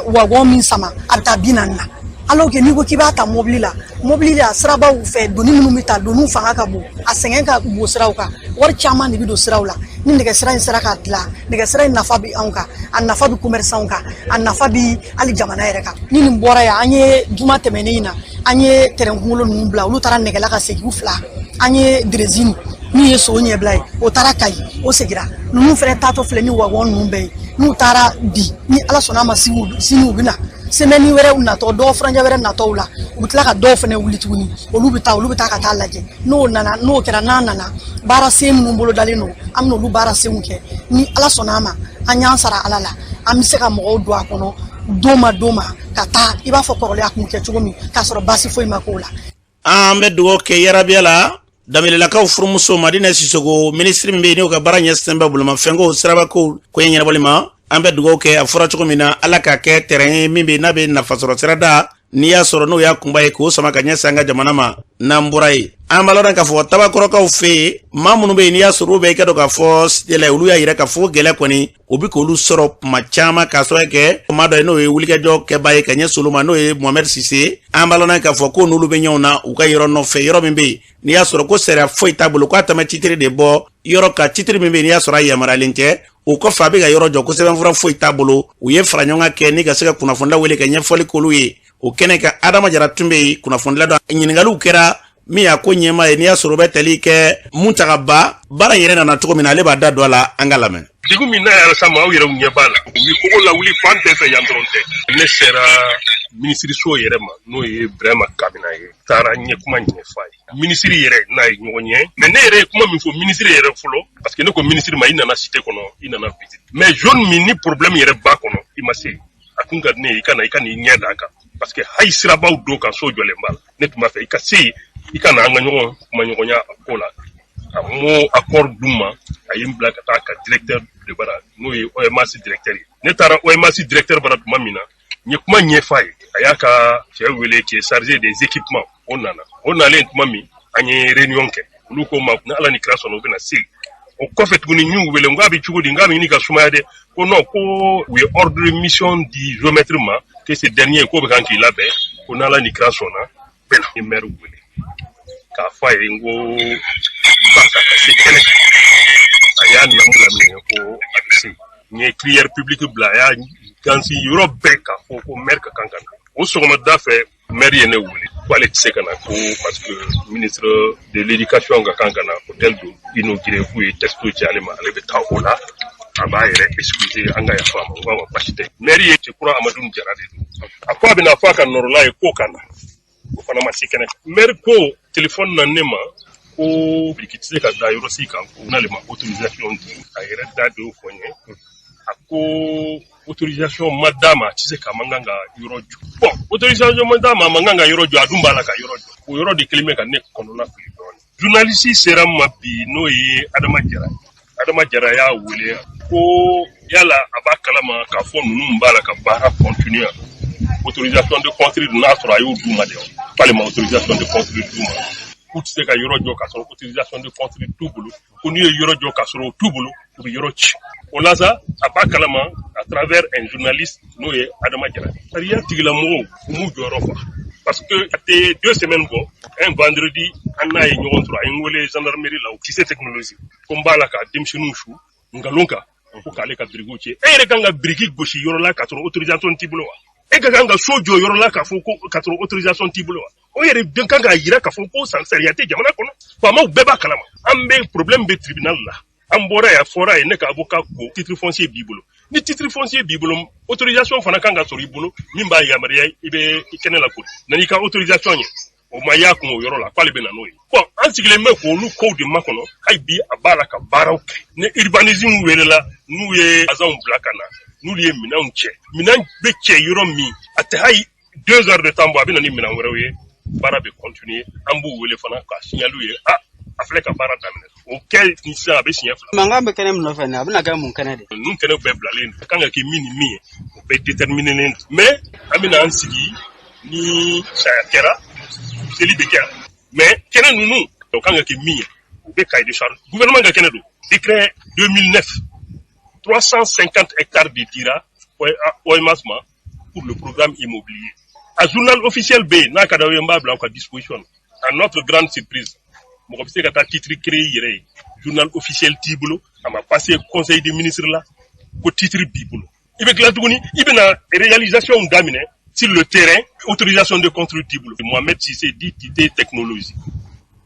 [SPEAKER 10] wagon min sama a bɛ taa 40 na alors que n'i ko k'i b'a ta mobili la sirabaw fɛ doni minnu bɛ ta doniw fanga ka bon a sɛgɛn ka bon siraw kan wari caman de bɛ don siraw la ni nɛgɛsira in sera ka dilan nɛgɛsira in nafa bɛ anw kan a nafa bɛ commerçants kan a nafa bɛ hali jamana yɛrɛ kan ni nin bɔra yan an ye juma tɛmɛnen in na an ye terrain kunkolo ninnu bila olu taara nɛgɛla ka segin u 2 an ye drezine min ye so ɲɛbila ye o taara Kayi o segira ninnu fɛnɛ taatɔ filɛ ni wagon ninnu bɛɛ ye n'u taara bi ni ala sɔnna a ma sini u bɛ na semaine wɛrɛw natɔ dɔw furancɛ wɛrɛ natɔw la u bɛ tila ka dɔw fɛnɛ wuli tuguni olu bɛ taa ka taa lajɛ n'o kɛra n'a nana baara sen minnu bolo dalen don an bɛ olu baara senw kɛ ni ala sɔnna a ma an y'an sara ala la an bɛ se ka mɔgɔw don a kɔnɔ don ma ka taa i b'a fɔ kɔrɔlen a kun kɛ cogo min k'a sɔrɔ baasi foyi ma k'o la.
[SPEAKER 1] an bɛ dugawu kɛ yarabiya la Danbɛlɛlakaw furumuso Madina Sisoko ministre min bɛ yen n'o ka baara ɲɛsinnen bɛ bolomafɛnko sirabakow ko ye ɲɛnabɔli ma an bɛ dugawu kɛ a fɔra cogo min na ala ka kɛ terrain ye min bɛ yen n'a bɛ nafa sɔrɔ sira da n'i y'a sɔrɔ n'o y'a kunba ye k'o sama ka ɲɛsin an ka jamana ma n'an bɔra yen an b'a lɔn k'a fɔ tabakɔrɔkaw fɛ yen maa minnu bɛ yen n'i y'a sɔrɔ olu bɛ i ka dɔn k'a fɔ olu y'a yira k'a fɔ gɛlɛya kɔni o bɛ k'olu sɔrɔ kuma caman k'a sɔrɔ kɛ maa dɔ ye n'o ye wulikajɔ kɛba ye ka ɲɛsin olu ma n'o ye Mohamed Sise an b'a lɔn k'a fɔ ko n'olu bɛ ɲɔgɔn na u ka yɔrɔ nɔfɛ yɔrɔ min bɛ yen n'i y'a sɔrɔ ko sariya foyi t'a bolo k'a tɛmɛ titiri de bɔ yɔrɔ ka titiri min bɛ yen n'i y'a sɔrɔ a yamaruyalen tɛ o kɔfɛ a bɛ ka yɔrɔ jɔ ko sɛbɛnfura foyi t'a bolo u ye fara ɲɔgɔn kɛ ni ka se ka kunnafonida wele ka ɲɛfɔli k'olu ye o kɛnɛ ka Adama Jara tun bɛ yen kunnafonidila dɔ ɲininkaliw kɛra min y'a ko ɲɛma ye n'i y'a sɔrɔ u bɛ tali kɛ mun ta ka ba baara in yɛrɛ nana cogo min na ale b'a da don a la an ka lamɛn.
[SPEAKER 3] Dugu min n'a yɛrɛ sama aw yɛrɛ ɲɛ b'a la u ye kogo lawuli fan bɛɛ fɛ yan dɔrɔn tɛ ne sera minisiriso yɛrɛ ma n'o ye Burama Kamina ye taara ɲɛ kuma ɲɛf'a ye minisiri yɛrɛ n'a ye ɲɔgɔn ye mais ne yɛrɛ ye kuma min fɔ minisiri yɛrɛ fɔlɔ parce que ne ko minisiri ma i nana cité kɔnɔ i nana visite mais zone min ni problème yɛrɛ b'a kɔnɔ i ma se a kun ka di ne ye i ka n'i ɲɛ d'a kan parce que hayi sirabaw don kan so jɔlen b'a la ne tun b'a fɛ i ka se i ka na an ka ɲɔgɔn kuma ɲɔgɔnya a ko la a m'o accord d'u ma a ye n bila ka taa ka directeur de bara n'o ye OMAS directeur ye ne taara OMAS directeur bara tuma min na n ye kuma ɲɛf'a ye a y'a ka cɛ wele qui est chargé des équipements o nana o nalen tuma min an ye réunion kɛ olu ko ma ni ala ni kira sɔnna u bɛna se o kɔfɛ tuguni n y'u wele n k'a bɛ cogo di n k'a bɛ ɲini ka sumaya dɛ ko non ko u ye ordre de mission di géomètre ma que ce dernier k'o bɛ kan k'i labɛn ko n'ala ni kira sɔnna bɛɛ la n ye maire wele k'a fɔ a ye n ko ba ka se kɛnɛ a y'a namu laminɛ ko a bɛ se n ye crière publique bila a y'a gansi yɔrɔ bɛɛ k'a fɔ ko maire ka kan ka na o sɔgɔmada fɛ maire ye ne wele ko ale tɛ se ka na ko parce que ministre de l'éducation ka kan ka na hôtel do inauguré k'u ye texto ci ale ma ale bɛ taa o la a
[SPEAKER 11] aba yɛrɛ excuse an ka yafa ma o b'a wa basi tɛ maire ye cɛkura Amadu Jara de don a ko a bɛna fɔ a ka nɔrɔla ye ko ka na o fana ma se kɛnɛ maire ko téléphone na ne ma ko biriki tɛ se ka da yɔrɔ si kan ko n'ale ma autorisation di a yɛrɛ da de o fɔ n ye a ko autorisation ma d'a ma a tɛ se ka man kan ka yɔrɔ jɔ bon autorisation ma d'a ma a man kan ka yɔrɔ jɔ a dun b'a la ka yɔrɔ jɔ o yɔrɔ de kelen bɛ ka ne kɔnɔna fili dɔɔnin journaliste sera n ma bi n'o ye Adama Jara y'a wele ko yala a b'a kalama k'a fɔ ninnu b'a la ka baara continuer autorisation de construire n'a sɔrɔ a y'o d'u ma dɛ k'ale ma autorisation de construire d'u ma k'u tɛ se ka yɔrɔ jɔ k'a sɔrɔ autorisation de construire t'u bolo ko n'u ye yɔrɔ jɔ k'a sɔrɔ o t'u bolo u bɛ yɔrɔ ci o la sa a b'a kalama à travers un journaliste n'o ye Adama Jara sariya tigilamɔgɔw u m'u jɔyɔrɔ fa parce que a tɛ 2 semaines bɔ un vendredi an n'a ye ɲɔgɔn sɔrɔ a ye n wele gendarmerie la o kisɛ technologie ko n b'a la ka denmisɛnninw su nkalon kan ko k'ale ka birikiw ci e yɛrɛ kan ka biriki gosi yɔrɔ la k'a sɔrɔ autorisation t'i bolo wa e ka kan ka so jɔ yɔrɔ la k'a fɔ ko k'a sɔrɔ autorisation t'i bolo wa o yɛrɛ den kan k'a yira k'a fɔ ko sariya tɛ jamana kɔnɔ faamaw bɛɛ b'a kalama an bɛ problème bɛ tribunal la an bɔra yan fɔra ye ne ka avocat ko titre foncier b'i bolo ni titre foncier b'i bolo autorisation fana kan ka sɔrɔ i bolo min b'a yamaruya i bɛ kɛnɛ la kori n'i ka autorisation ye o ma y'a kun o yɔrɔ la k'ale bɛ na n'o ye bon an sigilen bɛ k'olu kow de makɔnɔ hali bi a b'a la ka baaraw kɛ ni urbanisme welela n'u ye agents bila ka na n'olu ye minɛnw cɛ minɛn bɛ cɛ yɔrɔ min a tɛ hali 2 heures de temps bɔ a bɛ na ni minɛn wɛrɛw ye baara bɛ continuer an b'u wele fana ka signaler ye a filɛ ka baara daminɛ o kɛ ni sisan a bɛ siɲɛ 2
[SPEAKER 12] mankan bɛ kɛnɛ min nɔfɛ a bɛna kɛ mun kɛnɛ de
[SPEAKER 11] ninnu kɛnɛ bɛɛ bilalen don a kan ka kɛ min ni min ye o bɛɛ déterminer don mais an bɛna an sigi ni saya kɛra seli bɛ kɛ mais kɛnɛ ninnu o kan ka kɛ min ye o bɛ cahier de charge gouvernement ka kɛnɛ don décret 2009 350 hectares de dira OEMASMA pour le programme immobilier a journal officiel B n'a ka da ye n b'a bila aw ka disposition à notre grande surprise mɔgɔ bɛ se ka taa titre créé yɛrɛ ye journal officiel t'i bolo a ma passé conseil des ministres la ko titre b'i bolo i bɛ tila tuguni i bɛna réalisation daminɛ sur le terrain autorisation de construire t'i bolo Mohamed Cissé dit Tite technologie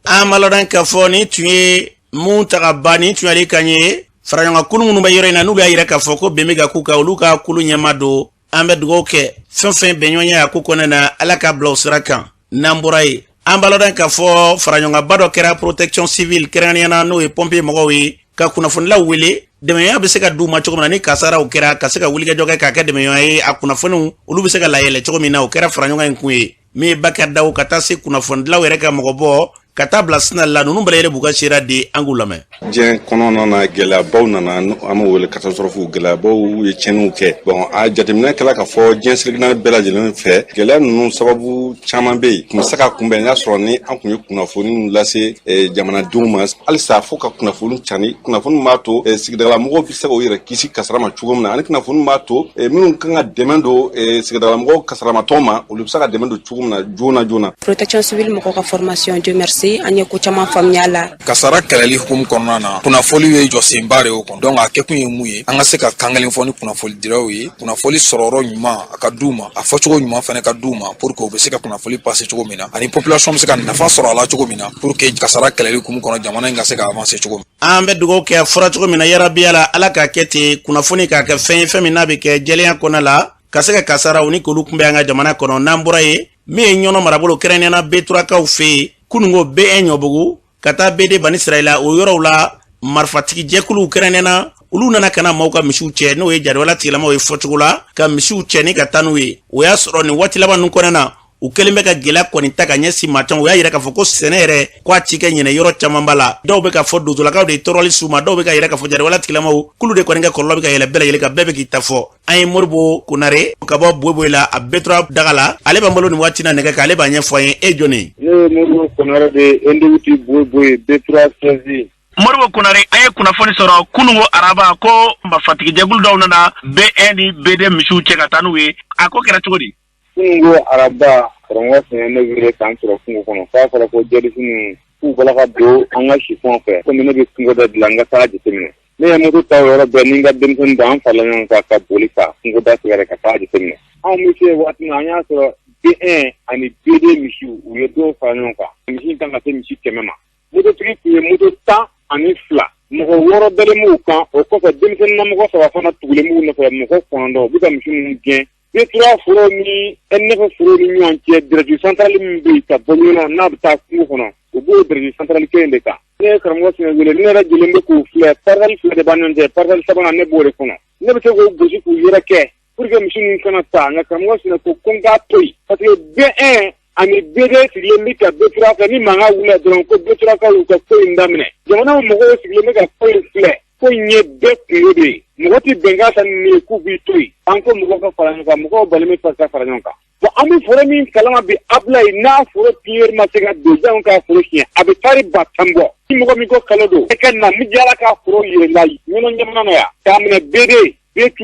[SPEAKER 1] an malɔdan k'a fɔ ni tun ye mun ta ka ban ni tun y'ale kan ye faraɲɔgɔn kulu minnu bɛ yɔrɔ in na n'u y'a yira k'a fɔ ko bɛn bɛ ka k'u kan olu ka kulu ɲɛma don an bɛ dugawu kɛ fɛn fɛn bɛnɲɔgɔnya a ko kɔnɔna na ala ka bila o sira kan n'an bɔra ye an balɔdan k'a fɔ faraɲɔgɔnba dɔ kɛra protection civile kɛrɛnkɛrɛnnenya n'o ye pompier mɔgɔw ye ka kunnafonilaw wele dɛmɛɲɔgɔnya bɛ se ka d'u ma cogo min na ni kasaraw kɛra ka se ka wulikajɔ kɛ k'a kɛ dɛmɛɲɔgɔnya ye a kunnafoniw olu bɛ se ka layɛlɛ cogo min na o kɛra faraɲɔgɔn in kun ye min ye Bakari Dawu ka taa se kunnafonidilaw yɛrɛ ka mɔgɔ bɔ ka taa bila sina la ninnu bɛɛ yɛrɛ b'u ka sera di an k'u lamɛn.
[SPEAKER 13] Diɲɛ kɔnɔna na gɛlɛyabaw nana an b'o wele catastrophe gɛlɛyabaw ye tiɲɛniw kɛ bon a jateminɛ kɛla k'a fɔ diɲɛ sirigina bɛɛ lajɛlen fɛ gɛlɛya ninnu sababu caman bɛ yen kun bɛ se ka kunbɛn n'a sɔrɔ ni an kun ye kunnafoni lase jamanadenw ma halisa fo ka kunnafoni cani kunnafoni b'a to sigidalamɔgɔw bɛ se k'o yɛrɛ kisi kasara ma cogo min na ani kunnafoni b'a to minnu kan ka dɛmɛ don sigidalamɔgɔw kasaramatɔw ma olu bɛ se ka dɛmɛ don cogo min na joona joona.
[SPEAKER 14] Protection civile mɔgɔw ka formation Dieu merci an ye ko caman faamuya la.
[SPEAKER 15] Kasara kɛlɛli hukumu kɔnɔna na kunnafoli ye jɔsenba de y'o kɔnɔ donc a kɛkun ye mun ye an ka se ka kangelen fɔ ni kunnafoli diraw ye kunnafoli sɔrɔyɔrɔ ɲuman a ka d'u ma a fɔcogo ɲuman fana ka d'u ma pour que u bɛ se ka kunnafoli passer cogo min na ani population bɛ se ka nafa sɔrɔ a la cogo min na pour que kasara kɛlɛli hukumu kɔnɔ jamana in ka se ka avancer cogo min.
[SPEAKER 1] An bɛ dugawu kɛ a fɔra cogo min na yarabi ala ala k'a kɛ ten kunnafoni k'a kɛ fɛn ye fɛn min n'a bɛ kɛ jɛlenya kɔnɔ la ka se ka kasaraw ni k'olu kunbɛn an ka jamana kɔnɔ n'an bɔra ye min ye ɲɔnɔ marabolo kɛrɛnkɛrɛnnena Beturakaw fɛ yen kunungo BN Ɲɔbugu ka taa BD Bani Sirayila o yɔrɔw la marifatigi jɛkuluw kɛrɛnkɛrɛnnena olu nana kana maaw ka misiw cɛ n'o ye jadwala tigilamaw ye fɔcogo la ka misiw cɛ ni ka taa n'u ye o y'a sɔrɔ nin waati laban ninnu kɔnɔna na u kɛlen bɛ ka gɛlɛya kɔni ta ka ɲɛsin maa caman o y'a yira k'a fɔ ko sɛnɛ yɛrɛ ko a ci kɛ ɲinɛ yɔrɔ caman b'a la dɔw bɛ ka fɔ dozolakaw de ye tɔɔrɔli s'u ma dɔw bɛ ka yira k'a fɔ jadwala tigilamaw kulu de kɔni ka kɔlɔlɔ bɛ ka yɛlɛ bɛɛ lajɛlen kan bɛɛ bɛ k'i ta fɔ an ye Moribo Konare ka bɔ Boyiboyi la a Betura daga la ale b'an bolo nin waati na nɛgɛ kan ale b'a ɲɛfɔ an ye e jɔnni.
[SPEAKER 9] Ne ye Moribo Konare de NDWT Boyiboyi Betura 16.
[SPEAKER 1] Moribo Konare an ye kunnafoni sɔrɔ kunungo araba ko marifatigi jɛkulu dɔw nana BN ni BD misiw cɛ ka taa n'u ye a ko kɛra cogo di.
[SPEAKER 9] Kunungo araba karamɔgɔ sɛnɛ ne wele k'an sɔrɔ kungo kɔnɔ k'a fɔra ko jɛlisini k'u bɔra ka don an ka sifɔn fɛ komi ne bɛ kungo dɔ dilan n ka taa jateminɛ ne ye moto ta o yɔrɔ bɛɛ ni n ka denmisɛnnin dɔ an farala ɲɔgɔn kan ka boli ka kungo da tigɛ ka taa jateminɛ anw bɛ se waati min an y'a sɔrɔ B1 ani BD misiw u ye dɔw fara ɲɔgɔn kan misi kan ka se misi 100 ma mototigi tun ye moto 10 ani 2
[SPEAKER 16] mɔgɔ wɔɔrɔ dalen m'u kan o kɔfɛ denmisɛnnin mɔgɔ 3 fana tugulen m'u nɔfɛ mɔgɔ 9 u bɛ ka misi ninnu gɛn ne tura foro ni nɛfɛ foro ni ɲɔgɔn cɛ dɛrɛju santarali min bɛ yen ka bɔ ɲɔgɔn na n'a bɛ taa kungo kɔnɔ u b'o dɛrɛju santarali kelen de kan ne ye karamɔgɔ Sinɛ wele ne yɛrɛ jɛlen bɛ k'u filɛ parcelle 2 de b'an ɲɔgɔn cɛ parcelle 3nan ne b'o de kɔnɔ ne bɛ se k'o gosi k'u yɛrɛ kɛ pour que misi ninnu kana taa nka karamɔgɔ Sinɛ ko n k'a to yen parce que B1 ani BD sigilen bɛ ka Betura fɛ ni mankan wulila dɔrɔn ko Beturakaw y'u ka ko in daminɛ jamana mɔgɔw sigilen bɛ ka ko in filɛ ko in ye bɛɛ kungo de ye mɔgɔ tɛ bɛnkan ta ni ye k'u b'i to yen an ko mɔgɔw ka fara ɲɔgɔn kan mɔgɔw balimen fɛ ka fara ɲɔgɔn kan bon an bɛ foro min kalama bi Ablaye n'a foro piyeri ma se ka don janw ka foro siɲɛ a bɛ tari 10 bɔ ni mɔgɔ min ko kalo don e ka na mi jala ka foro yɛlɛla ɲɔgɔn jamana na yan k'a minɛ BD B3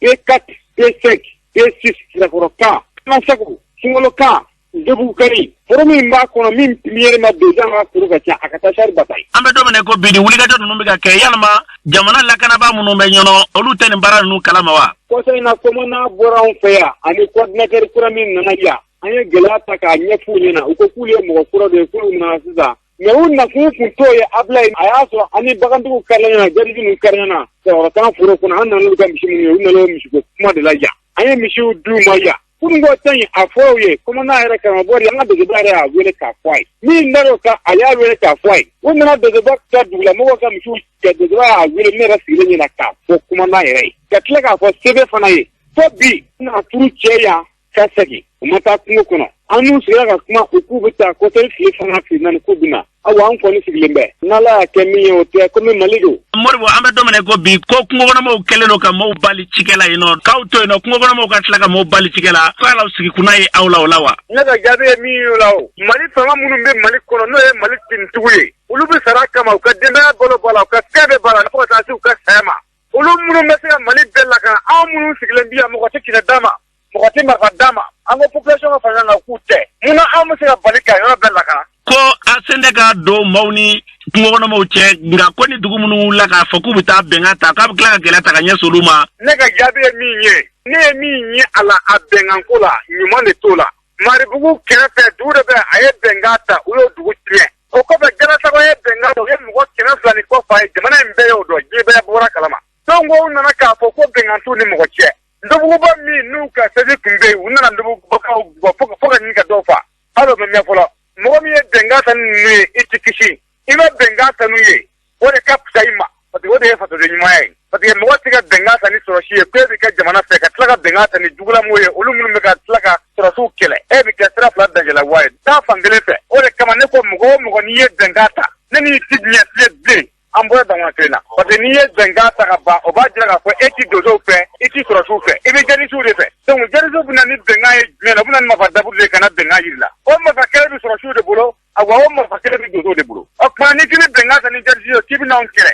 [SPEAKER 16] B4 B5 B6 sirakɔrɔ kan Kanasago Sunkalo kan Debu Kari foro min b'a kɔnɔ min piyeri ma don janw ka foro ka ca a ka taa tari 10 ye.
[SPEAKER 1] An bɛ don min na ko bi ni wulikajɔ ninnu bɛ ka kɛ yalima jamana lakanabaa minnu bɛ ɲɔnɔ olu tɛ nin baara ninnu kalama wa?
[SPEAKER 16] Kɔsa in na commandant bɔra anw fɛ yan ani coordinateur kura min nana yan an ye gɛlɛya ta k'a ɲɛf'u ɲɛna u ko k'ulu ye mɔgɔ kura de ye k'ulu nana sisan mais u nakun tun t'o ye Ablaye a y'a sɔrɔ ani bagantigiw kari ɲɛna jadiji ninnu kari ɲɛna sɔrɔ kan foro kɔnɔ an nan'olu ka misi minnu ye u nan'o misiko kuma de la yan an ye misiw d'u ma yan kunun ko tan a fɔ u ye commandant yɛrɛ karamɔgɔ an ka dɔgɔtɔrɔ yɛrɛ y'a wele k'a fɔ a ye min dar'o kan a y'a wele k'a fɔ a ye u nana dɔgɔtɔrɔ ka dugulamɔgɔw ka misiw kɛ dɔgɔtɔrɔ y'a wele ne yɛrɛ sigilen ɲɛna k'a fɔ commandant yɛrɛ ye ka tila k'a fɔ sɛbɛn fana ye fo bi n'a turu cɛ yan ka segin u ma taa kungo kɔnɔ an n'u sigila ka kuma u k'u bɛ taa kɔtɛri tile fana tile naani ko bɛ na awa an kɔni sigilen bɛ n'Ala y'a kɛ min ye o tɛ komi Mali don.
[SPEAKER 1] Moribo an bɛ don min na ko bi ko kungokɔnɔmɔgɔw kɛlen don ka maaw bali cikɛla yen nɔ k'aw to yen nɔ kungokɔnɔmɔgɔw ka tila ka maaw bali cikɛla ko y'aw sigi kunna ye aw la o la wa?
[SPEAKER 16] Ne ka jaabi ye min ye o la o Mali fanga minnu bɛ Mali kɔnɔ n'o ye Mali tintigiw ye olu bɛ sara kama u ka denbaya balo b'a la u ka fɛn bɛɛ b'a la fo ka taa se u ka saya ma olu minnu bɛ se ka Mali bɛɛ lakana anw minnu sigilen bi yan mɔgɔ tɛ kɛnɛ d'a ma mɔgɔ tɛ marifa d'a ma an ko population ka fara ɲɔgɔn kan k'u tɛ munna anw bɛ se ka bali ka yɔrɔ bɛɛ lakana.
[SPEAKER 1] Ko a sen tɛ ka don maaw ni kungokɔnɔmɔgɔw cɛ nka ko ni dugu minnu wulila k'a fɔ k'u bɛ taa bɛnkan ta k'a bɛ tila ka gɛlɛya ta ka ɲɛsin olu ma.
[SPEAKER 16] Ne ka jaabi ye min ye ne ye min ye a la a bɛnkanko la ɲuman de t'o la Maribugu kɛrɛfɛ dugu de bɛ a ye bɛnkan ta u y'o dugu tiɲɛ o kɔfɛ Galasago ye bɛnkan ta u ye mɔgɔ 200 ni kɔ fa ye jamana in bɛɛ y'o dɔn diɲɛ bɛɛ bɔra kalama donc u nana k'a fɔ ko bɛnkan t'u ni mɔgɔ cɛ Ndobuguba min n'u ka sɛbɛn tun bɛ yen u nana Ndobugubaw bɔ fo ka ɲini ka dɔw fa hali o bɛ mɛn fɔlɔ mɔgɔ min ye bɛnkan ta ninnu ye i tɛ kisi i bɛ bɛnkan ta n'u ye o de ka fisa i ma parce que o de ye fasoden ɲuman ye parce que mɔgɔ tɛ ka bɛnkan ta ni sɔrɔsi ye k'e bɛ kɛ jamana fɛ ka tila ka bɛnkan ta ni jugulamu ye olu minnu bɛ ka tila ka sɔrɔsiw kɛlɛ e bɛ kɛ sira 2 dajalawa ye taa fan kelen fɛ o de kama ne ko mɔgɔ o mɔgɔ n'i ye bɛnkan ta ne n'i ti diɲɛ fiye bilen an bɔra jamana kelen na parce que n'i ye bɛnkan ta ka ban o b'a jira k'a fɔ e ti donsow fɛ i ti sɔrɔsiw fɛ i bɛ jɛnisiw de fɛ donc jɛnisiw bɛ na ni bɛnkan ye jumɛn na u bɛ na ni marifa daburu de ye ka na bɛnkan jiri la o marifa kelen bɛ sɔrɔsiw de bolo awa o marifa kelen bɛ donsow de bolo o tuma ni k'i bɛ bɛnkan ta ni jɛnisi ye k'i bɛ n'anw kɛlɛ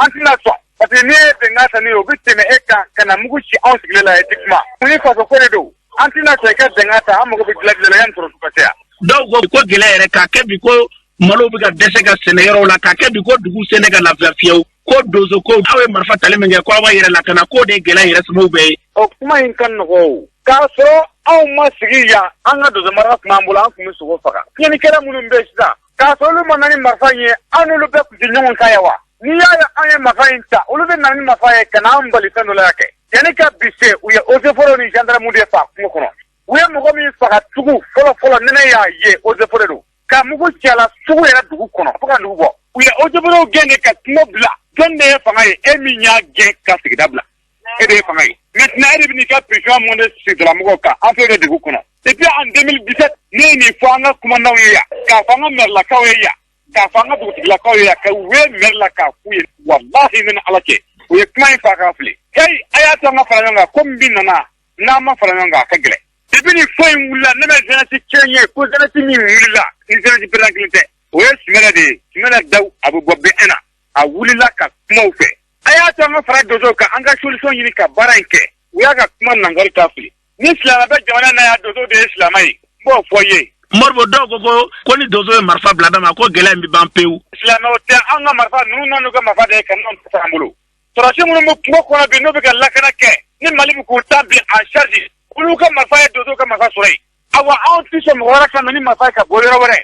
[SPEAKER 16] an tɛna sɔn parce que n'i ye bɛnkan ta ni ye o bɛ tɛmɛ e kan ka na mugu ci anw sigilen la e tɛ kuma ni faso ko de don an tɛna sɔn i ka bɛnkan ta an mago bɛ dilan la yanni sɔrɔsiw ka se yan.
[SPEAKER 1] dɔw ko gɛlɛya yɛrɛ k'a kɛ bi ko malo bɛ ka dɛsɛ ka sɛnɛ yɔrɔw la k'a kɛ bi ko dugu sɛnɛ ka lafiya fiyewu ko donso ko aw ye marifa tali min kɛ ko aw b'a yɛrɛ lakana k'o de ye gɛlɛya yɛrɛ sababu bɛɛ ye.
[SPEAKER 16] o kuma in ka nɔgɔ o k'a sɔrɔ anw ma sigi yan an ka donso mara tun b'an bolo an tun bɛ sogo faga tiɲɛnikɛla minnu bɛ yen sisan k'a sɔrɔ olu ma na ni marifa in ye an n'olu bɛɛ tun tɛ ɲɔgɔn kan yan wa n'i y'a ye an ye marifa in ta olu bɛ na ni marifa ye ka na an bali fɛn dɔ la kɛ yanni ka bi se u ye eaux et forêts ni gendarmes de fa kungo kɔnɔ u ye mɔgɔ min faga tugu fɔlɔ ne y'a ye eaux et forêts don ka mugu ci a la sugu yɛrɛ dugu kɔnɔ fo ka dugu bɔ u ye eaux et forêts gɛn de ka kungo bila jɔn de ye fanga ye e min y'a gɛn ka sigida bila e de ye fanga ye maintenant e de bɛ n'i ka pression monter sigidalamɔgɔw kan an fɛ de dugu kɔnɔ depuis en 2017 ne ye nin fɔ an ka kumandanw ye yan k'a fɔ an ka mɛrilakaw ye yan k'a fɔ an ka dugutigilakaw ye yan ka u ye mɛri la k'a f'u ye walahi ne ni ala cɛ u ye kuma in fɔ a k'a fili hey a y'a to an ka fara ɲɔgɔn kan ko min bi nana n'an ma fara ɲɔgɔn kan a ka gɛlɛn depuis nin fɔ in wulila ne bɛ jeunesse kelen ye ko jeunesse min wulila ni jeunesse peredan kelen tɛ o ye Sumɛlɛ de ye Sumɛlɛ Dawu a bɛ bɔ BN na a wulila ka kumaw fɛ a y'a to an ka fara donsow kan an ka solution ɲini ka baara in kɛ u y'a ka kuma nangari k'a fili ni silamɛ bɛ jamana na yan donso de ye silamɛ ye n b'o fɔ ye.
[SPEAKER 1] Moribo dɔw ko ni donso ye marifa bila dama ko gɛlɛya in bɛ ban pewu.
[SPEAKER 16] silamɛw tɛ an ka marifa ninnu n'u ka marifa de ye ka n'anw ta an bolo sɔrɔsi minnu bɛ kungo kɔnɔ bi n'u bɛ ka lakana kɛ ni Mali bɛ k'u ta bi en charge olu ka marifa ye donso ka marifa sɔrɔ yen awa anw tɛ sɔn mɔgɔ wɛrɛ ka na ni marifa ye ka bɔ yɔrɔ wɛrɛ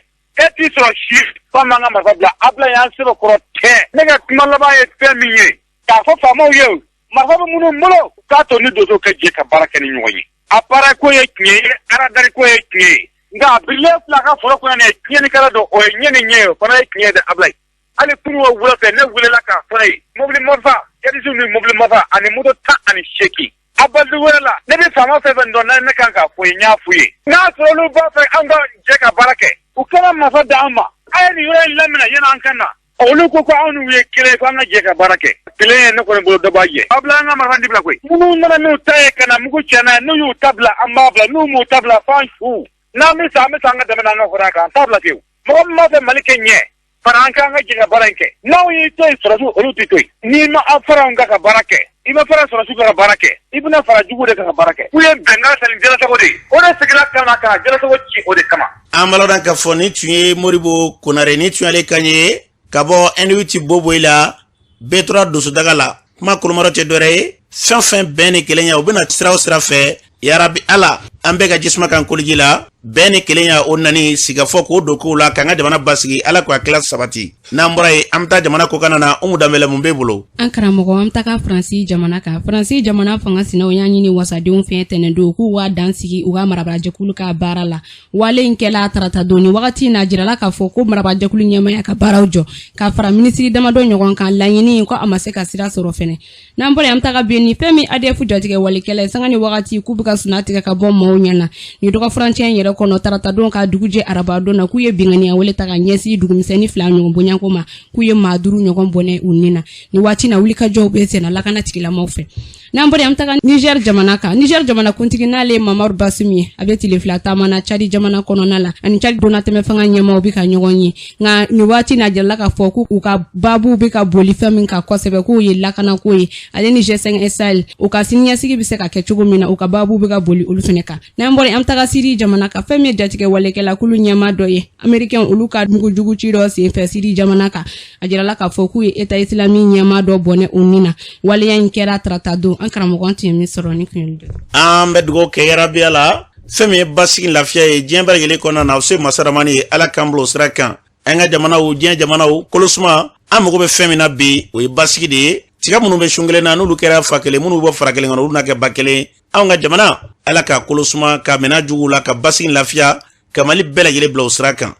[SPEAKER 16] t'i sɔrɔ si fa man ka marifa bila abila y'an sɛbɛn kɔrɔ tɛ ne ka kuma laban ye fɛn min ye k'a fɔ faamaw ye marifa bɛ minnu bolo k'a to ni doso ka jɛ ka baara kɛ ni ɲɔgɔn ye a baara ko ye tiɲɛ ye aradari ko ye tiɲɛ ye nka a birilen fila ka foro kɔnɔ ye tiɲɛnikɛla dɔ o ye ɲɛ ni ɲɛ ye o fana ye tiɲɛ de abila ye hali kunu o wula fɛ ne welela k'a fɔ ye mobili marifa yadisiw ni mobili marifa ani moto 18 a bali wɛrɛ la ne bɛ faama fɛn fɛn dɔn ne kan k'a fɔ ye n y'a f'u ye n'a sɔrɔ olu b'a fɛ an ka jɛ ka baara kɛ u kɛra marifa d'an ma a ye nin yɔrɔ in lamɛn yani an ka na olu ko ko anw n'u ye kelen ko an ka jɛ ka baara kɛ kelen ye ne kɔni bolo dɔ b'a jɛ aw bila an ka marifa di bila koyi minnu nana n'u ta ye ka na mugu cɛna n'u y'u ta bila an b'a bila n'u m'u ta bila f'an su n'an bɛ sa an bɛ sa an ka dɛmɛ n'an ka fɔra kan an t'a bila fiyewu mɔgɔ min b'a fɛ mali kɛ ɲɛ fara an k'an ka jɛ ka baara in kɛ n'aw y'i to yen sɔrɔsiw olu tɛ to yen n'i ma aw fara an ka baara kɛ i ma fara sɔrɔsiw ka baara kɛ i bɛna fara jugu de ka baara kɛ k'u ye bɛnkan sali jalasago de o de seginna ka na ka jalasago ci o de kama
[SPEAKER 1] an baladan k'a fɔ ni tun ye Moribo Konare ni tun y'ale kan ye ka bɔ N8 Boboyi la B3 Dosodaga la kuma kolomaro tɛ dɔwɛrɛ ye fɛn fɛn bɛn ni kelen ya u bɛna sira o sira fɛ yarabi ala an bɛ ka jisuma kan koliji la bɛn ni kelen ya o nani sigafɔ k'o don kow la k'an ka jamana basigi ala k'a tila sabati n'an bɔra yen an bɛ taa jamana kɔkan na Umu Danbɛlɛ mun b'e bolo
[SPEAKER 17] an karamɔgɔ an taga Faransi jamana kan Faransi jamana fanga sinaw y'a ɲini wasadenw fɛ tɛnɛndon k'u waa dan sigi u ka marabarajɛkulu ka baara la wale in kɛla tarata don ni wagati in na jirala k'a fɔ ko marabarajɛkulu ɲɛmaya ka baaraw jɔ ka fara minisiri damadɔ ɲɔgɔn kan laɲini ko a ma se ka sira sɔrɔ fɛnɛ n'an bɔra an taga bi ni fɛn min ADF jɔtigɛ walikɛla sanga ni wagati k'u bɛ ka suna tigɛ ka bɔ maaw ɲɛna ni dɔgɔ furancɛ yɛrɛ kɔnɔ tarata don ka dugujɛ araba don na k'u ye binganiya wele ta ka ɲɛsin dugumisɛnnin 2 ɲɔgɔn bonyanko ma k'u ye maa 5 ɲɔgɔn bɔnɛ u ni na ni waati na wulikajɔw bɛ senna lakana tigilamaw fɛ n'an bɔra an taga Niger jamana kan Niger jamana kuntigi n'ale Mamadu Basum ye a bɛ tile 2 taamana Chad jamana kɔnɔna la ani Chad donna tɛmɛ fanga ɲɛmaw bɛ ka ɲɔgɔn ye nka ni waati na jirala k'a fɔ k'u ka babu bɛ ka boli fɛn min kan kosɛbɛ k'u ye lakanako ye ale ni G5 Sahel u ka siniɲɛsigi bɛ se ka kɛ cogo min na u ka babu bɛ ka boli olu fɛnɛ kan n'an bɔra an taga Siri jamana kan fɛn min jatigɛ walekɛla kulu ɲɛma dɔ ye Américain olu ka mugujugu ci dɔ senfɛ Siri jamana kan a jirala k'a fɔ k'u ye État islamique ɲɛma dɔ bɔnɛ u ni na waleya in kɛra tarata don an karamɔgɔ tun ye min sɔrɔ ni kun ye
[SPEAKER 1] an bɛ dugawu kɛ yarabiya la fɛn min ye basigi lafiya ye diɲɛ bɛɛ lajɛlen kɔnɔna na o se masaramani ye ala k'an bila o sira kan an ka jamanaw diɲɛ jamanaw kolosuma an mago bɛ fɛn min na bi o ye basigi de ye tiga minnu bɛ sun kelen na n'olu kɛra fa kelen minnu bɛ bɔ fara kelen kɔnɔ olu na kɛ ba kelen anw ka jamana ala k'a kolosuma ka minɛ juguw la ka basigi lafiya ka Mali bɛɛ lajɛlen bila o sira kan